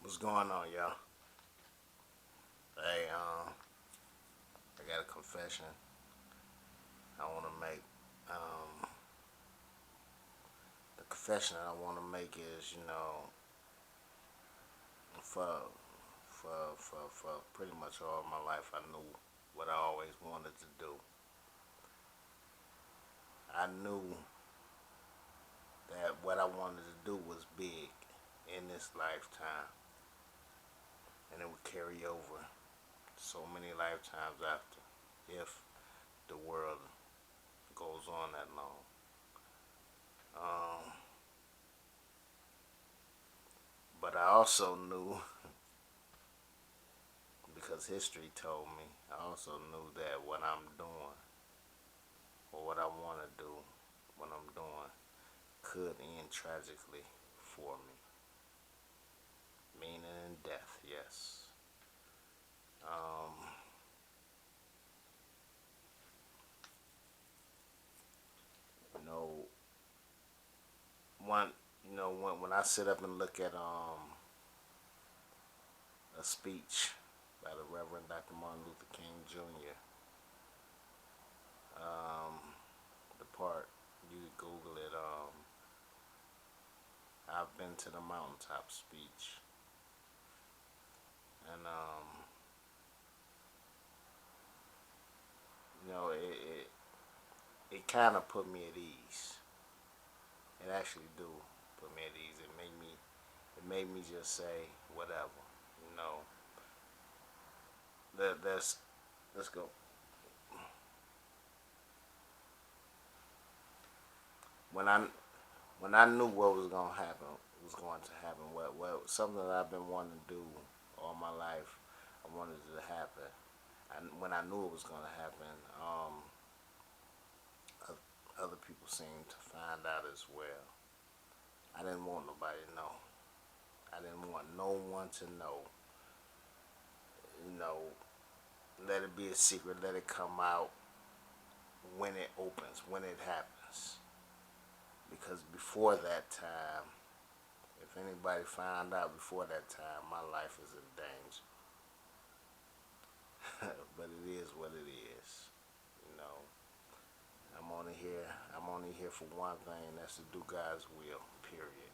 What's going on, y'all? Hey, I got a confession I want to make. Um, the confession I want to make is, for for pretty much all my life, I knew what I always wanted to do. I knew that what I wanted to do was big in this lifetime, and it would carry over so many lifetimes after, if the world goes on that long. Um, but I also knew, because history told me, I also knew that what I'm doing, or what I want to do, what I'm doing, could end tragically for me. Meaning in death, yes. Um, you know, one, when I sit up and look at a speech by the Reverend Dr. Martin Luther King Jr., um, the part, you could Google it, I've been to the mountaintop speech. And, it kind of put me at ease. It actually do put me at ease. It made me just say whatever. You know, let's go. When I when I knew what was going to happen. What something that I've been wanting to do all my life. I wanted it to happen. And when I knew it was going to happen, other people seemed to find out as well. I didn't want nobody to know. I didn't want no one to know. You know, let it be a secret. Let it come out when it opens, when it happens. Because before that time, if anybody found out before that time, my life is in danger. But it is what it is. You know, I'm only here for one thing, and that's to do God's will. Period.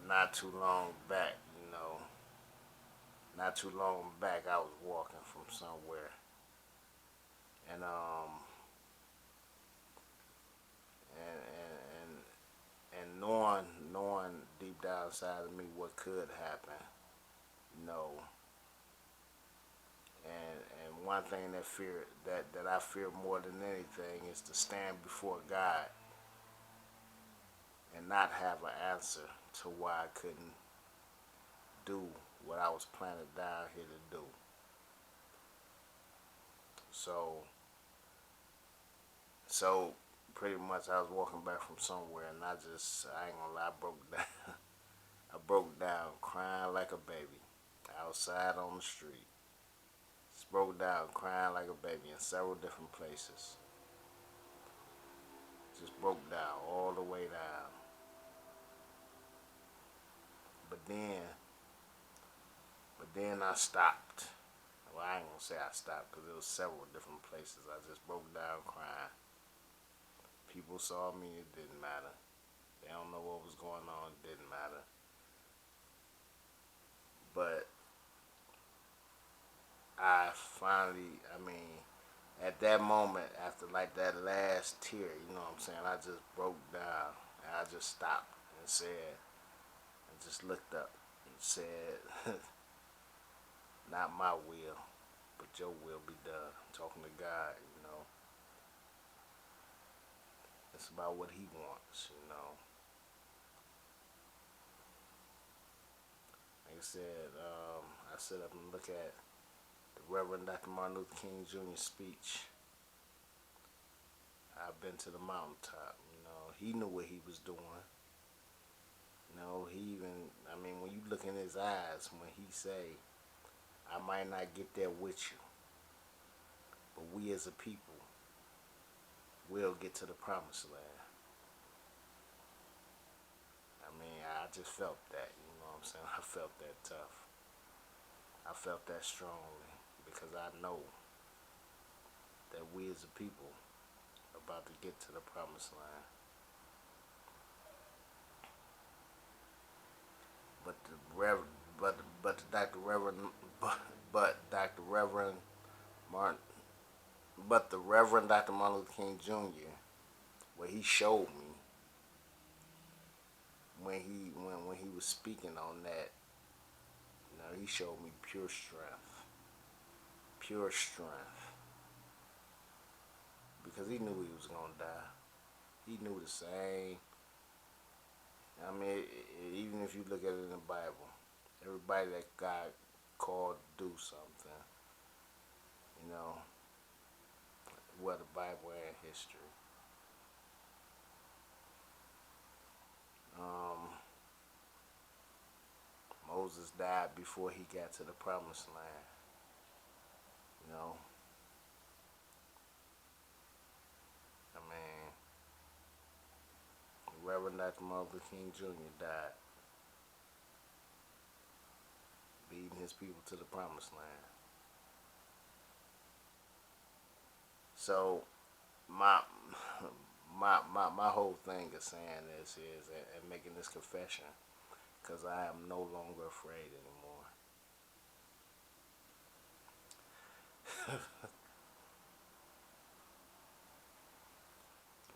Not too long back, not too long back, I was walking from somewhere, and and and and, and knowing deep down inside of me what could happen, you know, and one thing that I fear more than anything is to stand before God and not have an answer to why I couldn't do what I was planted down here to do. So so pretty much I was walking back from somewhere, and I ain't gonna lie, I broke down. I broke down crying like a baby outside on the street. Just broke down crying like a baby in several different places. Just broke down all the way down. But then, but then I stopped. Well, I ain't gonna say I stopped because there was several different places. I just broke down crying. People saw me, it didn't matter. They don't know what was going on, it didn't matter. But at that moment, after like that last tear, you know what I'm saying, I just broke down and I just stopped and said, and just looked up and said, not my will, but your will be done. I'm talking to God, you know. It's about what He wants, you know. Like I said, I sit up and look at the Reverend Dr. Martin Luther King Jr. speech. I've been to the mountaintop, you know. He knew what he was doing. You know, when you look in his eyes, when he say, I might not get there with you, but we as a people will get to the promised land. just felt that, you know what I'm saying? I felt that tough. I felt that strongly because I know that we as a people are about to get to the promised land. But the Reverend, but Dr. Reverend, but Dr. Reverend Martin, but the Reverend Dr. Martin Luther King Jr., what he showed me when he was speaking on that, you know, he showed me pure strength, because he knew he was gonna die. He knew the same. I mean, even if you look at it in the Bible, everybody that God called to do something, you know, well, the Bible and history. Um, Moses died before he got to the promised land. You know, I mean, Reverend Dr. Martin Luther King Jr. died leading his people to the promised land. So my my whole thing is saying this is and making this confession because I am no longer afraid anymore.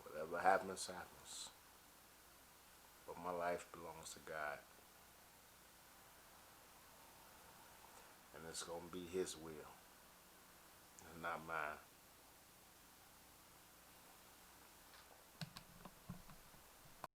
Whatever happens, happens. But my life belongs to God, and it's gonna be His will, and not mine.